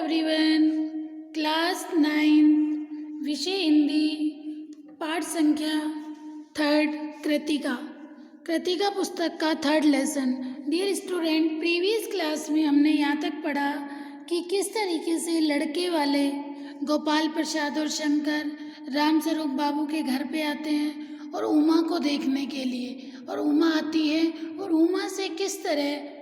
Everyone. Class 9 विषय हिंदी, पाठ संख्या 3 कृतिका। कृतिका पुस्तक का 3rd lesson. Dear student, previous class में हमने यहाँ तक पढ़ा कि किस तरीके से लड़के वाले गोपाल प्रसाद और शंकर रामस्वरूप बाबू के घर पे आते हैं और उमा को देखने के लिए, और उमा आती है और उमा से किस तरह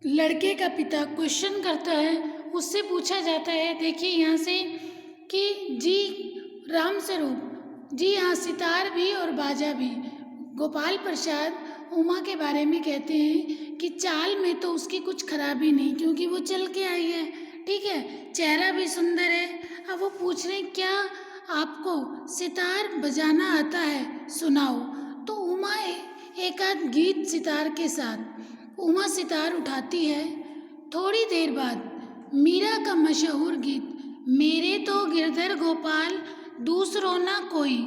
लड़के का पिता क्वेश्चन करता है। उससे पूछा जाता है, देखिए यहाँ से, कि जी रामस्वरूप जी, हाँ सितार भी और बाजा भी। गोपाल प्रसाद उमा के बारे में कहते हैं कि चाल में तो उसकी कुछ खराबी नहीं, क्योंकि वो चल के आई है, ठीक है, चेहरा भी सुंदर है। अब वो पूछ रहे हैं, क्या आपको सितार बजाना आता है, सुनाओ। तो उमा एक आध गीत सितार के साथ उमा सितार उठाती है। थोड़ी देर बाद मीरा का मशहूर गीत मेरे तो गिरधर गोपाल दूसरों ना कोई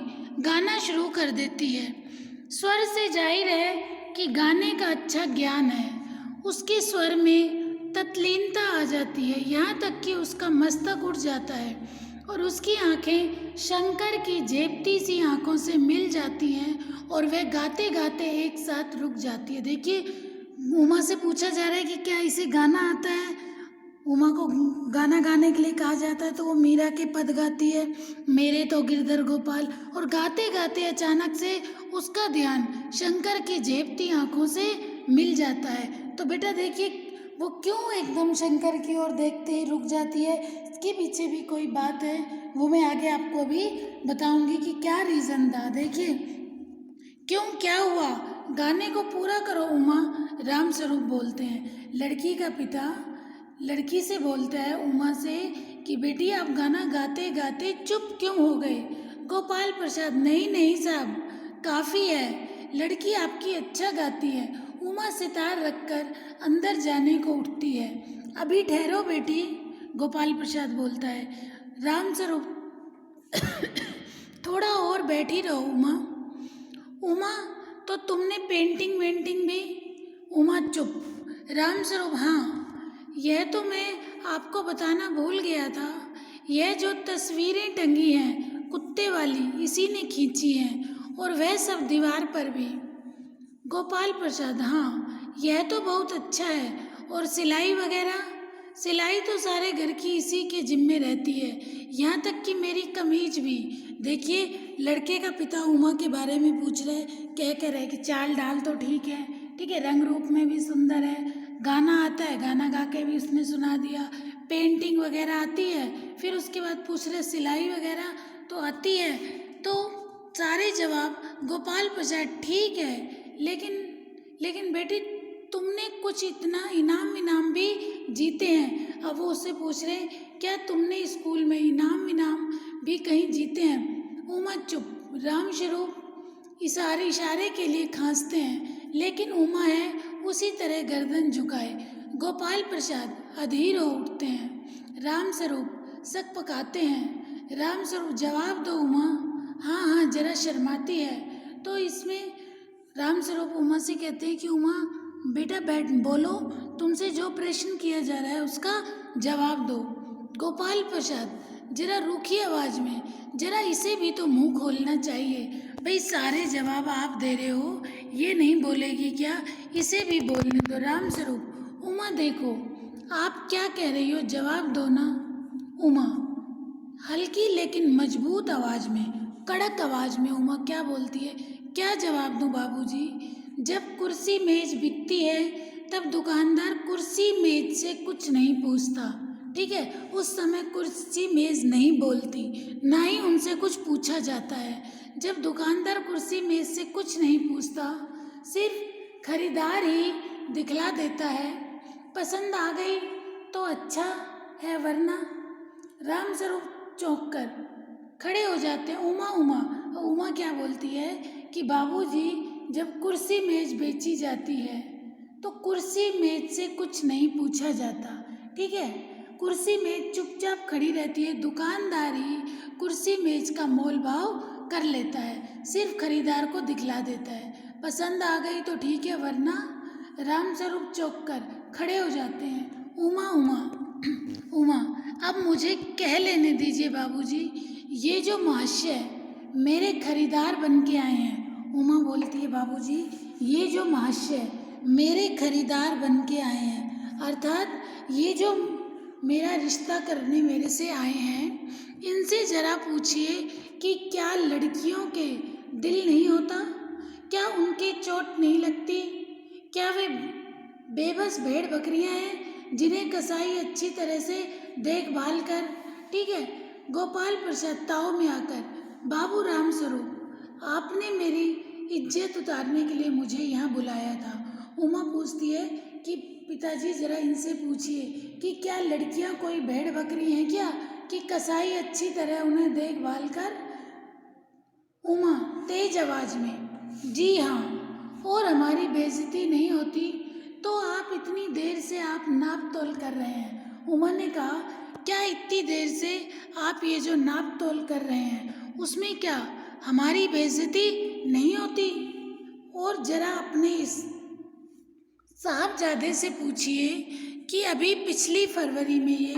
गाना शुरू कर देती है। स्वर से जाहिर है कि गाने का अच्छा ज्ञान है। उसके स्वर में तत्लीनता आ जाती है, यहाँ तक कि उसका मस्तक उठ जाता है और उसकी आंखें शंकर की जेबती सी आंखों से मिल जाती हैं और वह गाते गाते एक साथ रुक जाती है। देखिए, उमा से पूछा जा रहा है कि क्या इसे गाना आता है। उमा को गाना गाने के लिए कहा जाता है तो वो मीरा के पद गाती है, मेरे तो गिरधर गोपाल, और गाते गाते अचानक से उसका ध्यान शंकर की झेपती आंखों से मिल जाता है। तो बेटा देखिए, वो क्यों एकदम शंकर की ओर देखते ही रुक जाती है, इसके पीछे भी कोई बात है, वो मैं आगे आपको अभी बताऊंगी कि क्या रीज़न था। देखिए क्यों, क्या हुआ, गाने को पूरा करो उमा, रामस्वरूप बोलते हैं। लड़की का पिता लड़की से बोलता है उमा से कि बेटी आप गाना गाते गाते चुप क्यों हो गए। गोपाल प्रसाद, नहीं नहीं साहब, काफ़ी है, लड़की आपकी अच्छा गाती है। उमा सितार रखकर अंदर जाने को उठती है। अभी ठहरो बेटी, गोपाल प्रसाद बोलता है। रामस्वरूप थोड़ा और बैठी रहो उमा। उमा, तो तुमने पेंटिंग वेंटिंग भी। उमा चुप। रामस्वरूप, हाँ यह तो मैं आपको बताना भूल गया था, यह जो तस्वीरें टंगी हैं कुत्ते वाली, इसी ने खींची हैं, और वह सब दीवार पर भी। गोपाल प्रसाद, हाँ यह तो बहुत अच्छा है, और सिलाई वगैरह। सिलाई तो सारे घर की इसी के जिम्मे रहती है, यहाँ तक कि मेरी कमीज भी। देखिए, लड़के का पिता उमा के बारे में पूछ रहे, कह रहे कि चाल डाल तो ठीक है, ठीक है, रंग रूप में भी सुंदर है, गाना आता है, गाना गा के भी उसने सुना दिया, पेंटिंग वगैरह आती है। फिर उसके बाद पूछ रहे सिलाई वगैरह तो आती है। तो सारे जवाब गोपाल प्रसाद, ठीक है, लेकिन बेटी तुमने कुछ इतना इनाम भी जीते हैं। अब वो उससे पूछ रहे हैं, क्या तुमने स्कूल में इनाम भी कहीं जीते हैं। उमा चुप। रामस्वरूप इशारे के लिए खांसते हैं, लेकिन उमा है उसी तरह गर्दन झुकाए। गोपाल प्रसाद अधीर हो उठते हैं। रामस्वरूप सक पकाते हैं। रामस्वरूप, जवाब दो उमा। हाँ जरा शर्माती है। तो इसमें रामस्वरूप उमा से कहते हैं कि उमा बेटा बैठ, बोलो, तुमसे जो प्रश्न किया जा रहा है उसका जवाब दो। गोपाल प्रसाद जरा रूखी आवाज में, जरा इसे भी तो मुंह खोलना चाहिए। भाई सारे जवाब आप दे रहे हो, ये नहीं बोलेगी क्या, इसे भी बोलने दो। रामस्वरूप, उमा देखो आप क्या कह रही हो, जवाब दो ना। उमा हल्की लेकिन मजबूत आवाज में, कड़क आवाज में उमा क्या बोलती है, क्या जवाब दूं बाबूजी। जब कुर्सी मेज बिकती है तब दुकानदार कुर्सी मेज से कुछ नहीं पूछता, ठीक है, उस समय कुर्सी मेज नहीं बोलती, ना ही उनसे कुछ पूछा जाता है। जब दुकानदार कुर्सी मेज से कुछ नहीं पूछता, सिर्फ खरीदार ही दिखला देता है, पसंद आ गई तो अच्छा है, वरना। रामस्वरूप चौंक कर खड़े हो जाते हैं। उमा क्या बोलती है कि बाबूजी जब कुर्सी मेज बेची जाती है तो कुर्सी मेज से कुछ नहीं पूछा जाता, ठीक है, कुर्सी मेज चुपचाप खड़ी रहती है, दुकानदार ही कुर्सी मेज का मोल भाव कर लेता है, सिर्फ खरीदार को दिखला देता है, पसंद आ गई तो ठीक है, वरना। रामस्वरूप चौंक कर खड़े हो जाते हैं। उमा अब मुझे कह लेने दीजिए बाबूजी, ये जो महाशय मेरे खरीदार बन के आए हैं। उमा बोलती है बाबूजी, ये जो महाशय मेरे खरीदार बन के आए हैं, अर्थात ये जो मेरा रिश्ता करने मेरे से आए हैं, इनसे ज़रा पूछिए कि क्या लड़कियों के दिल नहीं होता, क्या उनके चोट नहीं लगती, क्या वे बेबस भेड़ बकरियां हैं जिन्हें कसाई अच्छी तरह से देखभाल कर, ठीक है। गोपाल प्रसाद ताव में आकर, बाबू राम स्वरूप, आपने मेरी इज्जत उतारने के लिए मुझे यहाँ बुलाया था। उमा पूछती है कि पिताजी ज़रा इनसे पूछिए कि क्या लड़कियाँ कोई भेड़ बकरी हैं क्या, कि कसाई अच्छी तरह उन्हें देखभाल कर। उमा तेज आवाज में, जी हाँ, और हमारी बेइज्जती नहीं होती तो आप इतनी देर से आप नाप तोल कर रहे हैं। उमा ने कहा, क्या इतनी देर से आप ये जो नाप तोल कर रहे हैं उसमें क्या हमारी बेइज्जती नहीं होती? और जरा अपने इस साहबजादे से पूछिए कि अभी पिछली फरवरी में ये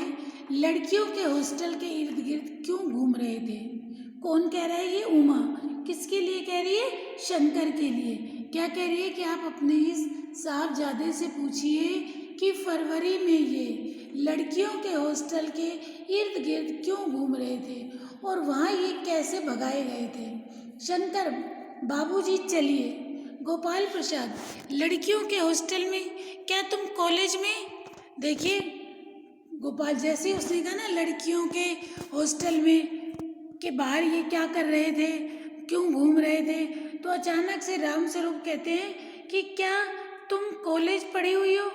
लड़कियों के हॉस्टल के इर्द गिर्द क्यों घूम रहे थे। कौन कह रहा है? ये उमा। किसके लिए कह रही है? शंकर के लिए। क्या कह रही है कि आप अपने इस साहबजादे से पूछिए कि फरवरी में ये लड़कियों के हॉस्टल के इर्द गिर्द क्यों घूम रहे थे और वहाँ ये कैसे भगाए गए थे। शंकर, बाबूजी चलिए। गोपाल प्रसाद, लड़कियों के हॉस्टल में? क्या तुम कॉलेज में? देखिए गोपाल, जैसे उसने कहा ना लड़कियों के हॉस्टल में के बाहर ये क्या कर रहे थे, क्यों घूम रहे थे, तो अचानक से राम स्वरूप कहते हैं कि क्या तुम कॉलेज पढ़ी हुई हो?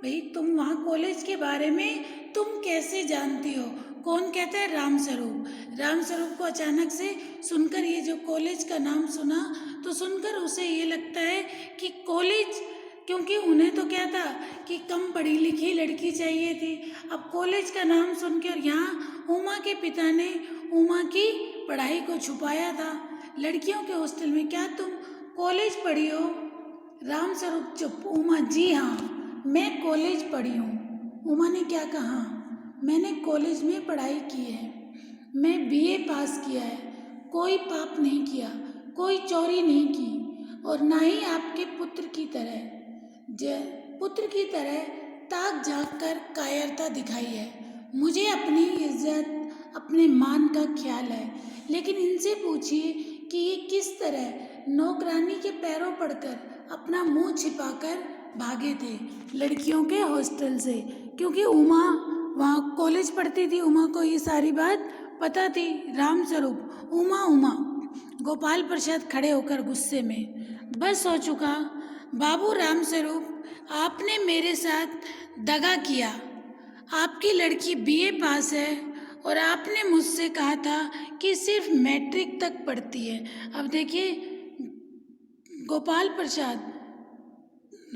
भाई तुम वहाँ कॉलेज के बारे में तुम कैसे जानती हो? कौन कहता है? राम स्वरूप। राम स्वरूप को अचानक से सुनकर, ये जो कॉलेज का नाम सुना तो सुनकर उसे ये लगता है कि कॉलेज, क्योंकि उन्हें तो क्या था कि कम पढ़ी लिखी लड़की चाहिए थी। अब कॉलेज का नाम सुन के, और यहाँ उमा के पिता ने उमा की पढ़ाई को छुपाया था। लड़कियों के हॉस्टल में क्या तुम कॉलेज पढ़ी हो? राम स्वरूप चुप। उमा, जी हाँ, मैं कॉलेज पढ़ी हूँ। उमा ने क्या कहा? मैंने कॉलेज में पढ़ाई की है, मैं बीए पास किया है, कोई पाप नहीं किया, कोई चोरी नहीं की, और ना ही आपके पुत्र की तरह ताक झाँक कर कायरता दिखाई है। मुझे अपनी इज्जत, अपने मान का ख्याल है। लेकिन इनसे पूछिए कि ये किस तरह नौकरानी के पैरों पड़कर अपना मुंह छिपाकर भागे थे लड़कियों के हॉस्टल से, क्योंकि उमा वहाँ कॉलेज पढ़ती थी। उमा को ये सारी बात पता थी। राम स्वरूप, उमा उमा। गोपाल प्रसाद खड़े होकर गुस्से में, बस हो चुका बाबू राम स्वरूप, आपने मेरे साथ दगा किया। आपकी लड़की बीए पास है और आपने मुझसे कहा था कि सिर्फ मैट्रिक तक पढ़ती है। अब देखिए गोपाल प्रसाद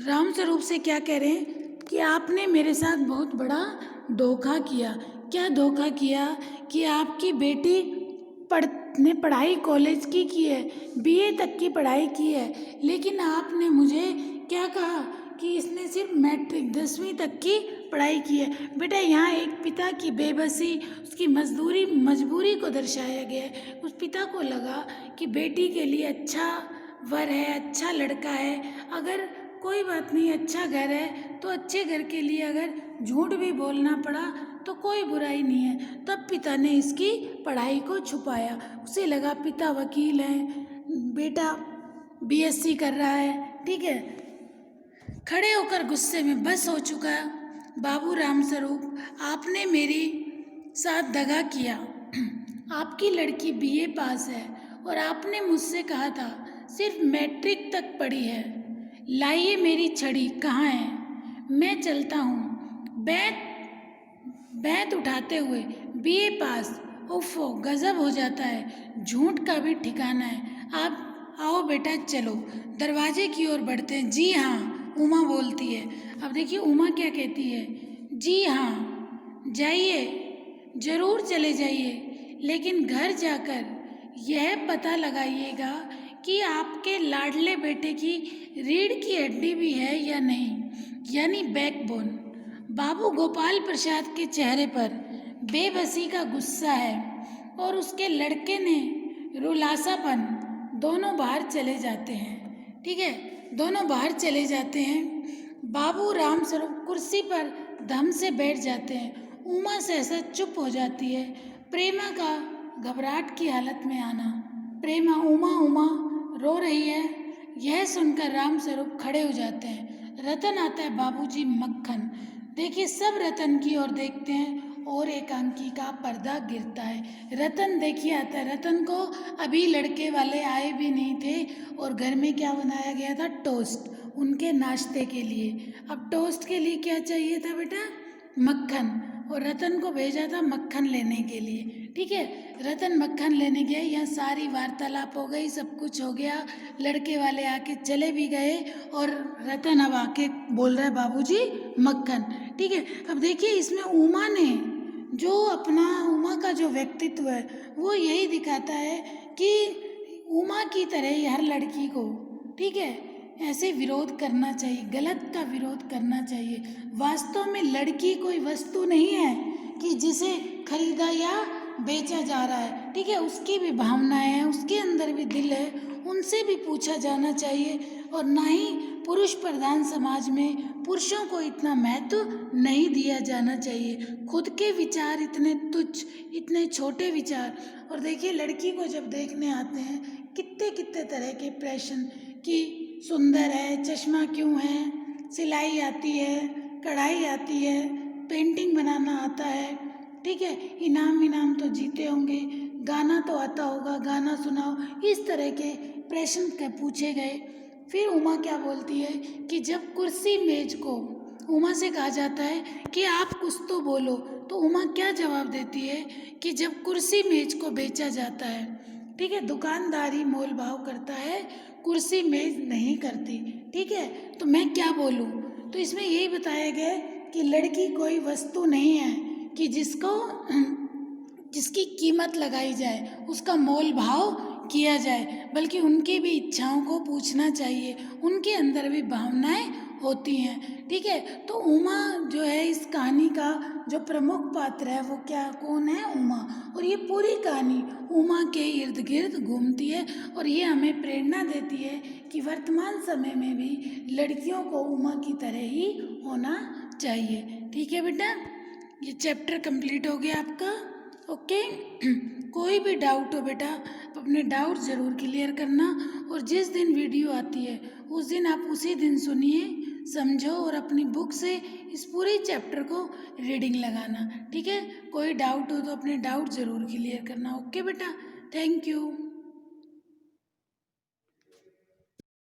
राम स्वरूप से क्या कह रहे हैं कि आपने मेरे साथ बहुत बड़ा धोखा किया। क्या धोखा किया? कि आपकी बेटी ने पढ़ाई कॉलेज की है, बीए तक की पढ़ाई की है, लेकिन आपने मुझे क्या कहा कि इसने सिर्फ मैट्रिक 10वीं तक की पढ़ाई की है। बेटा यहाँ एक पिता की बेबसी, उसकी मजबूरी को दर्शाया गया है। उस पिता को लगा कि बेटी के लिए अच्छा वर है, अच्छा लड़का है, अगर कोई बात नहीं, अच्छा घर है तो अच्छे घर के लिए अगर झूठ भी बोलना पड़ा तो कोई बुराई नहीं है। तब पिता ने इसकी पढ़ाई को छुपाया। उसे लगा पिता वकील है, बेटा बीएससी कर रहा है, ठीक है। खड़े होकर गुस्से में, बस हो चुका बाबू राम स्वरूप, आपने मेरी साथ दगा किया। आपकी लड़की बीए पास है और आपने मुझसे कहा था सिर्फ मैट्रिक तक पढ़ी है। लाइए मेरी छड़ी, कहाँ है? मैं चलता हूँ। बैत उठाते हुए, बीए पास, उफ़ो गजब हो जाता है, झूठ का भी ठिकाना है। आप आओ बेटा, चलो। दरवाजे की ओर बढ़ते हैं। जी हाँ, उमा बोलती है। अब देखिए उमा क्या कहती है, जी हाँ जाइए, ज़रूर चले जाइए, लेकिन घर जाकर यह पता लगाइएगा कि आपके लाडले बेटे की रीढ़ की हड्डी भी है या नहीं, यानी बैकबोन। बाबू गोपाल प्रसाद के चेहरे पर बेबसी का गुस्सा है और उसके लड़के ने रुलासापन, दोनों बाहर चले जाते हैं। ठीक है, दोनों बाहर चले जाते हैं। बाबू राम स्वरूप कुर्सी पर धम से बैठ जाते हैं। उमा सहसा चुप हो जाती है। प्रेमा का घबराहट की हालत में आना। प्रेमा उमा उमा रो रही है, यह सुनकर राम स्वरूप खड़े हो जाते हैं। रतन आता है, बाबूजी मक्खन। देखिए, सब रतन की ओर देखते हैं और एकांकी का पर्दा गिरता है। रतन देखिए आता है। रतन को अभी लड़के वाले आए भी नहीं थे और घर में क्या बनाया गया था, टोस्ट, उनके नाश्ते के लिए। अब टोस्ट के लिए क्या चाहिए था बेटा, मक्खन, और रतन को भेजा था मक्खन लेने के लिए। ठीक है, रतन मक्खन लेने गया। यहाँ सारी वार्तालाप हो गई, सब कुछ हो गया, लड़के वाले आके चले भी गए और रतन अब आके बोल रहा है, बाबूजी मक्खन। ठीक है, अब देखिए इसमें उमा ने जो अपना, उमा का जो व्यक्तित्व है वो यही दिखाता है कि उमा की तरह ही हर लड़की को, ठीक है, ऐसे विरोध करना चाहिए, गलत का विरोध करना चाहिए। वास्तव में लड़की कोई वस्तु नहीं है कि जिसे खरीदा या बेचा जा रहा है। ठीक है, उसकी भी भावनाएं हैं, उसके अंदर भी दिल है, उनसे भी पूछा जाना चाहिए। और ना ही पुरुष प्रधान समाज में पुरुषों को इतना महत्व नहीं दिया जाना चाहिए। खुद के विचार इतने तुच्छ, इतने छोटे विचार। और देखिए लड़की को जब देखने आते हैं, कितने कितने तरह के प्रश्न कि सुंदर है, चश्मा क्यों है, सिलाई आती है, कढ़ाई आती है, पेंटिंग बनाना आता है, ठीक है, इनाम तो जीते होंगे, गाना तो आता होगा, गाना सुनाओ, इस तरह के प्रश्न पूछे गए। फिर उमा क्या बोलती है कि जब कुर्सी मेज को उमा से कहा जाता है कि आप कुछ तो बोलो, तो उमा क्या जवाब देती है कि जब कुर्सी मेज को बेचा जाता है, ठीक है, दुकानदारी मोल भाव करता है, कुर्सी मेज नहीं करती। ठीक है, तो मैं क्या बोलूँ। तो इसमें यही बताया गया है कि लड़की कोई वस्तु नहीं है कि जिसकी कीमत लगाई जाए, उसका मोल भाव किया जाए, बल्कि उनकी भी इच्छाओं को पूछना चाहिए, उनके अंदर भी भावनाएं होती हैं। ठीक है, तो उमा जो है इस कहानी का जो प्रमुख पात्र है वो क्या, कौन है, उमा। और ये पूरी कहानी उमा के इर्द गिर्द घूमती है और ये हमें प्रेरणा देती है कि वर्तमान समय में भी लड़कियों को उमा की तरह ही होना चाहिए। ठीक है बेटा, ये चैप्टर कंप्लीट हो गया आपका। ओके कोई भी डाउट हो बेटा, अपने डाउट ज़रूर क्लियर करना, और जिस दिन वीडियो आती है उस दिन आप उसी दिन सुनिए, समझो और अपनी बुक से इस पूरे चैप्टर को रीडिंग लगाना। ठीक है, कोई डाउट हो तो अपने डाउट ज़रूर क्लियर करना। ओके बेटा, थैंक यू।